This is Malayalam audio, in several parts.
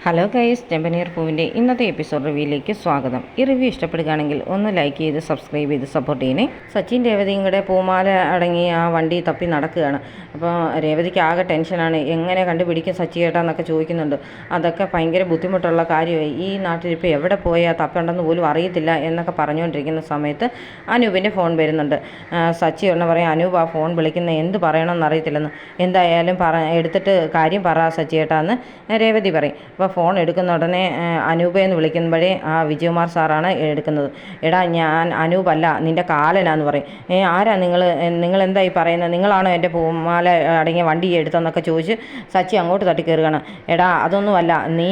ഹലോ ഗൈസ്, ചെമ്പനീർ പൂവിൻ്റെ ഇന്നത്തെ എപ്പിസോഡ് റിവ്യൂയിലേക്ക് സ്വാഗതം. ഈ റിവ്യൂ ഇഷ്ടപ്പെടുകയാണെങ്കിൽ ഒന്ന് ലൈക്ക് ചെയ്ത് സബ്സ്ക്രൈബ് ചെയ്ത് സപ്പോർട്ട് ചെയ്യണേ. സച്ചിൻ രേവതിയും കൂടെ പൂമാല അടങ്ങി ആ വണ്ടി തപ്പി നടക്കുകയാണ്. അപ്പോൾ രേവതിക്ക് ആകെ ടെൻഷനാണ്. എങ്ങനെ കണ്ടുപിടിക്കും സച്ചിയേട്ടാ എന്നൊക്കെ ചോദിക്കുന്നുണ്ട്. അതൊക്കെ ഭയങ്കര ബുദ്ധിമുട്ടുള്ള കാര്യമായി. ഈ നാട്ടിൽ ഇപ്പോൾ എവിടെ പോയാൽ തപ്പുണ്ടെന്ന് പോലും അറിയത്തില്ല എന്നൊക്കെ പറഞ്ഞുകൊണ്ടിരിക്കുന്ന സമയത്ത് അനൂപിൻ്റെ ഫോൺ വരുന്നുണ്ട്. സച്ചി ഒന്ന് പറയും, അനൂപ് ആ ഫോൺ വിളിക്കുന്ന എന്ത് പറയണമെന്ന് അറിയത്തില്ലെന്ന്. എന്തായാലും എടുത്തിട്ട് കാര്യം പറ സച്ചിയേട്ടാ എന്ന് രേവതി പറയും. അപ്പോൾ ഫോൺ എടുക്കുന്ന ഉടനെ അനൂപയെന്ന് വിളിക്കുമ്പോഴേ ആ വിജയകുമാർ സാറാണ് എടുക്കുന്നത്. എടാ, ഞാൻ അനൂപല്ല, നിൻ്റെ കാലനാന്ന് പറയും. ആരാ നിങ്ങൾ എന്തായി പറയുന്നത്? നിങ്ങളാണോ എൻ്റെ പൂമാല അടങ്ങിയ വണ്ടി എടുത്തതെന്നൊക്കെ ചോദിച്ച് സച്ചി അങ്ങോട്ട് തട്ടിക്കയറുകയാണ്. എടാ, അതൊന്നുമല്ല, നീ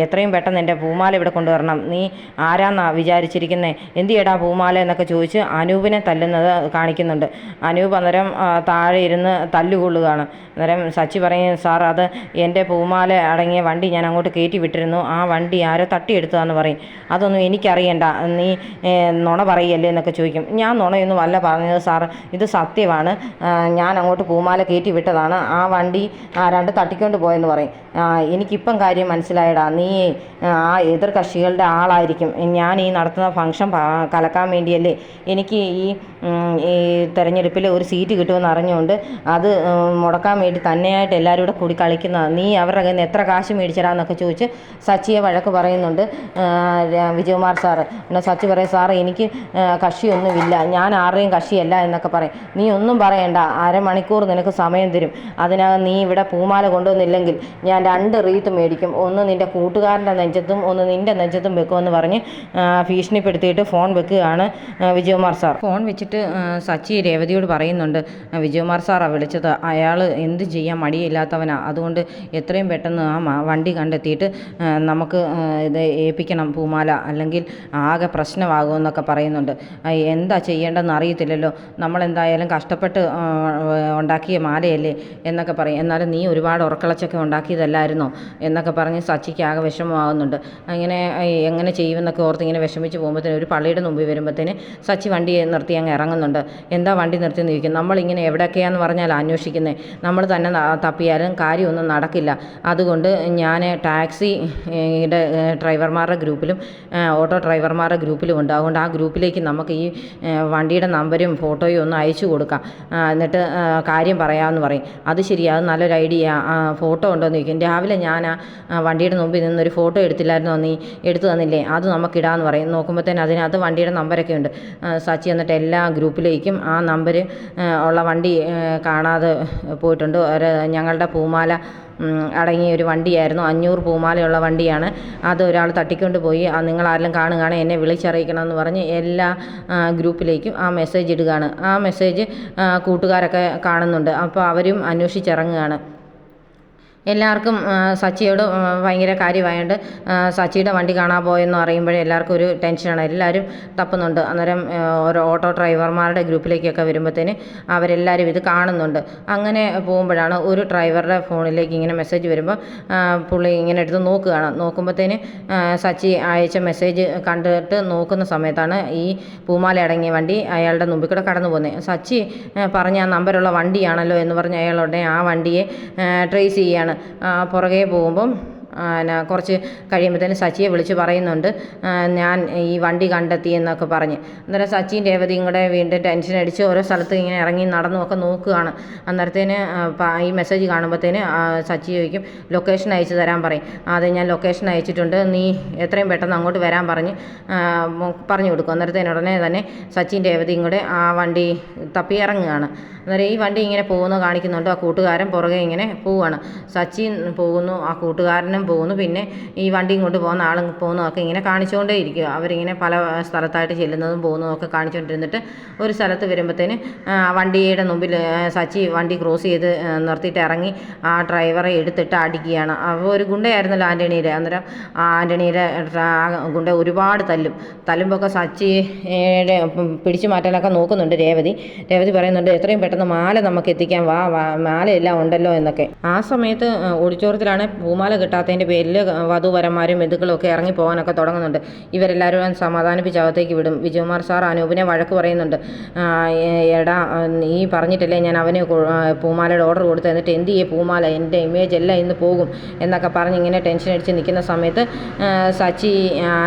എത്രയും പെട്ടെന്ന് എൻ്റെ പൂമാല ഇവിടെ കൊണ്ടുവരണം. നീ ആരാന്നാ വിചാരിച്ചിരിക്കുന്നത്? എന്ത് ചെയ്യടാ പൂമാല എന്നൊക്കെ ചോദിച്ച് അനൂപിനെ തല്ലുന്നത് കാണിക്കുന്നുണ്ട്. അനൂപ് അന്നേരം താഴെ ഇരുന്ന് തല്ലുകൊള്ളുകയാണ്. അന്നേരം സച്ചി പറയും, സാർ അത് എൻ്റെ പൂമാല അടങ്ങിയ വണ്ടി ഞാൻ അങ്ങോട്ട് കയറ്റി വിട്ടിരുന്നു, ആ വണ്ടി ആരോ തട്ടിയെടുത്തതാന്ന് പറയും. അതൊന്നും എനിക്കറിയണ്ട, നീ നുണ പറയല്ലേ എന്നൊക്കെ ചോദിക്കും. ഞാൻ നുണയൊന്നും അല്ല പറഞ്ഞത് സാർ, ഇത് സത്യമാണ്. ഞാൻ അങ്ങോട്ട് പൂമാല കയറ്റി വിട്ടതാണ്, ആ വണ്ടി ആരാണ്ട് തട്ടിക്കൊണ്ട് പോയെന്ന് പറയും. എനിക്കിപ്പം കാര്യം മനസ്സിലായടാ, നീ ആ എതിർ കക്ഷികളുടെ ആളായിരിക്കും. ഞാൻ ഈ നടത്തുന്ന ഫംഗ്ഷൻ കലക്കാൻ വേണ്ടിയല്ലേ എനിക്ക് ഈ തെരഞ്ഞെടുപ്പിൽ ഒരു സീറ്റ് കിട്ടുമെന്ന് അറിഞ്ഞുകൊണ്ട് അത് മുടക്കാൻ വേണ്ടി തന്നെയായിട്ട് എല്ലാവരും കൂടെ കൂടി കളിക്കുന്നതാണ്. നീ അവരുടെ കയ്യിൽ നിന്ന് എത്ര കാശ് മേടിച്ചടാന്നൊക്കെ ചോദിച്ച് സച്ചിയെ വഴക്ക് പറയുന്നുണ്ട് വിജയകുമാർ സാറ്. പിന്നെ സച്ചി പറയും, സാറ് എനിക്ക് കക്ഷിയൊന്നുമില്ല, ഞാൻ ആരുടെയും കക്ഷിയല്ല എന്നൊക്കെ പറയും. നീ ഒന്നും പറയണ്ട, അരമണിക്കൂർ നിനക്ക് സമയം തരും. അതിനകം നീ ഇവിടെ പൂമാല കൊണ്ടുവന്നില്ലെങ്കിൽ ഞാൻ 2 റീത്ത് മേടിക്കും, ഒന്ന് നിൻ്റെ കൂട്ടുകാരൻ്റെ നെഞ്ചത്തും ഒന്ന് നിൻ്റെ നെഞ്ചത്തും വെക്കുമെന്ന് പറഞ്ഞ് ഭീഷണിപ്പെടുത്തിയിട്ട് ഫോൺ വെക്കുകയാണ് വിജയകുമാർ സാർ. ഫോൺ വെച്ചിട്ട് സച്ചി രേവതിയോട് പറയുന്നുണ്ട്, വിജയകുമാർ സാറാണ് വിളിച്ചത്, അയാൾ എന്ത് ചെയ്യാൻ മടിയില്ലാത്തവനാ, അതുകൊണ്ട് എത്രയും പെട്ടെന്ന് ആ വണ്ടി കണ്ടെത്തിയിട്ട് നമുക്ക് ഇത് ഏൽപ്പിക്കണം പൂമാല, അല്ലെങ്കിൽ ആകെ പ്രശ്നമാകുമെന്നൊക്കെ പറയുന്നുണ്ട്. എന്താ ചെയ്യേണ്ടതെന്ന് അറിയത്തില്ലല്ലോ, നമ്മളെന്തായാലും കഷ്ടപ്പെട്ട് ഉണ്ടാക്കിയ മാലയല്ലേ എന്നൊക്കെ പറയും. എന്നാലും നീ ഒരുപാട് ഉറക്കളച്ചൊക്കെ ഉണ്ടാക്കിയതല്ലായിരുന്നോ എന്നൊക്കെ പറഞ്ഞ് സച്ചിക്ക് ആകെ വിഷമമാകുന്നുണ്ട്. എങ്ങനെ ചെയ്യുമെന്നൊക്കെ ഓർത്ത് ഇങ്ങനെ വിഷമിച്ച് പോകുമ്പോഴത്തേന് ഒരു പള്ളിയുടെ മുമ്പിൽ വരുമ്പോഴത്തേന് സച്ചി വണ്ടി നിർത്തി അങ്ങ് ഇറങ്ങുന്നുണ്ട്. എന്താ വണ്ടി നിർത്തി നിൽക്കും, നമ്മളിങ്ങനെ എവിടെയൊക്കെയാണെന്ന് പറഞ്ഞാൽ അന്വേഷിക്കുന്നത്, നമ്മൾ തന്നെ തപ്പിയാലും കാര്യമൊന്നും നടക്കില്ല. അതുകൊണ്ട് ഞാൻ ടാക്സിയുടെ ഡ്രൈവർമാരുടെ ഗ്രൂപ്പിലും ഓട്ടോ ഡ്രൈവർമാരുടെ ഗ്രൂപ്പിലും ഉണ്ട്, അതുകൊണ്ട് ആ ഗ്രൂപ്പിലേക്ക് നമുക്ക് ഈ വണ്ടിയുടെ നമ്പരും ഫോട്ടോയും ഒന്ന് അയച്ചു കൊടുക്കാം, എന്നിട്ട് കാര്യം പറയാമെന്ന് പറയും. അത് ശരിയാ, അത് നല്ലൊരു ഐഡിയ. ഫോട്ടോ ഉണ്ടോ എന്ന് ചോദിക്കും. രാവിലെ ഞാൻ ആ വണ്ടിയുടെ മുമ്പിൽ നിന്നൊരു ഫോട്ടോ എടുത്തില്ലായിരുന്നോ, നീ എടുത്തു തന്നില്ലേ, അത് നമുക്കിടാമെന്ന് പറയും. നോക്കുമ്പോഴത്തേന് അതിനകത്ത് വണ്ടിയുടെ നമ്പരൊക്കെ ഉണ്ട്. സച്ചി എന്നിട്ട് എല്ലാ ഗ്രൂപ്പിലേക്കും ആ നമ്പർ ഉള്ള വണ്ടി കാണാതെ പോയിട്ടുണ്ട്. ഞങ്ങളുടെ പൂമാല അടങ്ങിയ ഒരു വണ്ടിയായിരുന്നു, 500 പൂമാലയുള്ള വണ്ടിയാണ്, അത് ഒരാൾ തട്ടിക്കൊണ്ട് പോയി, നിങ്ങളാരെങ്കിലും കാണുകയാണെങ്കിൽ എന്നെ വിളിച്ചറിയിക്കണമെന്ന് പറഞ്ഞ് എല്ലാ ഗ്രൂപ്പിലേക്കും ആ മെസ്സേജ് ഇടുകയാണ്. ആ മെസ്സേജ് കൂട്ടുകാരൊക്കെ കാണുന്നുണ്ട്. അപ്പോൾ അവരും അന്വേഷിച്ചിറങ്ങുകയാണ്. എല്ലാവർക്കും സച്ചിയോട് ഭയങ്കര കാര്യമായതുകൊണ്ട് സച്ചിയുടെ വണ്ടി കാണാൻ പോയെന്ന് അറിയുമ്പോഴേ എല്ലാവർക്കും ഒരു ടെൻഷനാണ്. എല്ലാവരും തപ്പുന്നുണ്ട്. അന്നേരം ഓരോ ഓട്ടോ ഡ്രൈവർമാരുടെ ഗ്രൂപ്പിലേക്കൊക്കെ വരുമ്പോഴത്തേന് അവരെല്ലാവരും ഇത് കാണുന്നുണ്ട്. അങ്ങനെ പോകുമ്പോഴാണ് ഒരു ഡ്രൈവറുടെ ഫോണിലേക്ക് ഇങ്ങനെ മെസ്സേജ് വരുമ്പോൾ പുള്ളി ഇങ്ങനെ എടുത്ത് നോക്കുകയാണ്. നോക്കുമ്പോഴത്തേന് സച്ചി അയച്ച മെസ്സേജ് കണ്ടിട്ട് നോക്കുന്ന സമയത്താണ് ഈ പൂമാല അടങ്ങിയ വണ്ടി അയാളുടെ മുമ്പിൽ കൂടെ കടന്നു പോകുന്നത്. സച്ചി പറഞ്ഞ ആ നമ്പറുള്ള വണ്ടിയാണല്ലോ എന്ന് പറഞ്ഞ് അയാളുടെ ആ വണ്ടിയെ ട്രേസ് ചെയ്യാണ്. പുറകെ പോകുമ്പം കുറച്ച് കഴിയുമ്പോഴത്തേന് സച്ചിയെ വിളിച്ച് പറയുന്നുണ്ട്, ഞാൻ ഈ വണ്ടി കണ്ടെത്തി എന്നൊക്കെ പറഞ്ഞ്. അന്നേരം സച്ചിയും രേവതിയും കൂടെ വീണ്ടും ടെൻഷൻ അടിച്ച് ഓരോ സ്ഥലത്ത് ഇങ്ങനെ ഇറങ്ങി നടന്നുമൊക്കെ നോക്കുകയാണ്. അന്നേരത്തേന് ഈ മെസ്സേജ് കാണുമ്പോഴത്തേന് സച്ചി ചോദിക്കും, ലൊക്കേഷൻ അയച്ചു തരാൻ പറയും. അതെ, ഞാൻ ലൊക്കേഷൻ അയച്ചിട്ടുണ്ട്, നീ എത്രയും പെട്ടെന്ന് അങ്ങോട്ട് വരാൻ പറഞ്ഞു കൊടുക്കും. അന്നേരത്തേന് ഉടനെ തന്നെ സച്ചിയും രേവതിയും കൂടെ ആ വണ്ടി തപ്പി ഇറങ്ങുകയാണ്. അന്നേരം ഈ വണ്ടി ഇങ്ങനെ പോകുന്നത് കാണിക്കുന്നുണ്ട്. ആ കൂട്ടുകാരൻ പുറകെ ഇങ്ങനെ പോവുകയാണ്. സച്ചിൻ പോകുന്നു, ആ കൂട്ടുകാരനും പോകുന്നു, പിന്നെ ഈ വണ്ടിയും കൊണ്ട് പോകുന്ന ആളും പോകുന്നതൊക്കെ ഇങ്ങനെ കാണിച്ചുകൊണ്ടേ ഇരിക്കുക. അവരിങ്ങനെ പല സ്ഥലത്തായിട്ട് ചെല്ലുന്നതും പോകുന്നതും ഒക്കെ കാണിച്ചുകൊണ്ടിരുന്നിട്ട് ഒരു സ്ഥലത്ത് വരുമ്പോഴത്തേന് വണ്ടിയുടെ മുമ്പിൽ സച്ചി വണ്ടി ക്രോസ് ചെയ്ത് നിർത്തിയിട്ട് ഇറങ്ങി ആ ഡ്രൈവറെ എടുത്തിട്ട് അടിക്കുകയാണ്. അപ്പോൾ ഒരു ഗുണ്ടയായിരുന്നല്ലോ ആൻ്റണിയുടെ. അന്നേരം ആൻ്റണിയുടെ ഗുണ്ട ഒരുപാട് തല്ലുമ്പോൾ ഒക്കെ സച്ചിയുടെ പിടിച്ചു മാറ്റാനൊക്കെ നോക്കുന്നുണ്ട് രേവതി പറയുന്നുണ്ട്, എത്രയും പെട്ടെന്ന് മാല നമുക്ക് എത്തിക്കാൻ വാ, മാലയെല്ലാം ഉണ്ടല്ലോ എന്നൊക്കെ. ആ സമയത്ത് ഓഡിറ്റോറിയത്തിലാണ് പൂമാല കിട്ടാത്ത ഇല്ലാത്തതിൻ്റെ പേരിൽ വധൂവരന്മാരും ബന്ധുക്കളും ഒക്കെ ഇറങ്ങി പോകാനൊക്കെ തുടങ്ങുന്നുണ്ട്. ഇവരെല്ലാവരും സമാധാനിപ്പിച്ച് അകത്തേക്ക് വിടും. വിജയകുമാർ സാർ അനൂപിനെ വഴക്ക് പറയുന്നുണ്ട്. എടാ, നീ പറഞ്ഞിട്ടല്ലേ ഞാൻ അവന് പൂമാലയുടെ ഓർഡർ കൊടുത്തത്, എന്നിട്ട് എന്ത് ചെയ്യേ പൂമാല, എൻ്റെ ഇമേജ് എല്ലാം ഇന്ന് പോകും എന്നൊക്കെ പറഞ്ഞ് ഇങ്ങനെ ടെൻഷൻ അടിച്ച് നിൽക്കുന്ന സമയത്ത് സച്ചി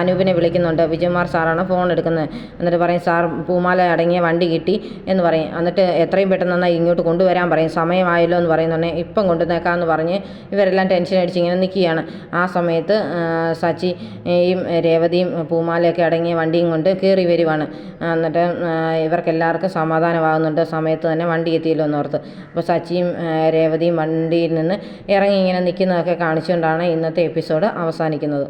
അനൂപിനെ വിളിക്കുന്നുണ്ട്. വിജയകുമാർ സാറാണ് ഫോൺ എടുക്കുന്നത്. എന്നിട്ട് പറയും, സാർ പൂമാല അടങ്ങിയ വണ്ടി കിട്ടി എന്ന് പറയും. എന്നിട്ട് എത്രയും പെട്ടെന്ന് നന്നായി ഇങ്ങോട്ട് കൊണ്ടുവരാൻ പറയും, സമയമായല്ലോ എന്ന് പറയുന്നുണ്ട്. ഇപ്പം കൊണ്ടുവന്നേക്കാമെന്ന് പറഞ്ഞ് ഇവരെല്ലാം ടെൻഷൻ അടിച്ച് ഇങ്ങനെ നിൽക്കുകയാണ്. ആ സമയത്ത് സച്ചിയും രേവതിയും പൂമാലയൊക്കെ അടങ്ങിയ വണ്ടിയും കൊണ്ട് കയറി വരുവാണ്. എന്നിട്ട് ഇവർക്കെല്ലാവർക്കും സമാധാനമാകുന്നുണ്ട്. സമയത്ത് തന്നെ വണ്ടി എത്തിയല്ലോ എന്നോർത്ത്. അപ്പോൾ സച്ചിയും രേവതിയും വണ്ടിയിൽ നിന്ന് ഇറങ്ങി ഇങ്ങനെ നിൽക്കുന്നതൊക്കെ കാണിച്ചുകൊണ്ടാണ് ഇന്നത്തെ എപ്പിസോഡ് അവസാനിക്കുന്നത്.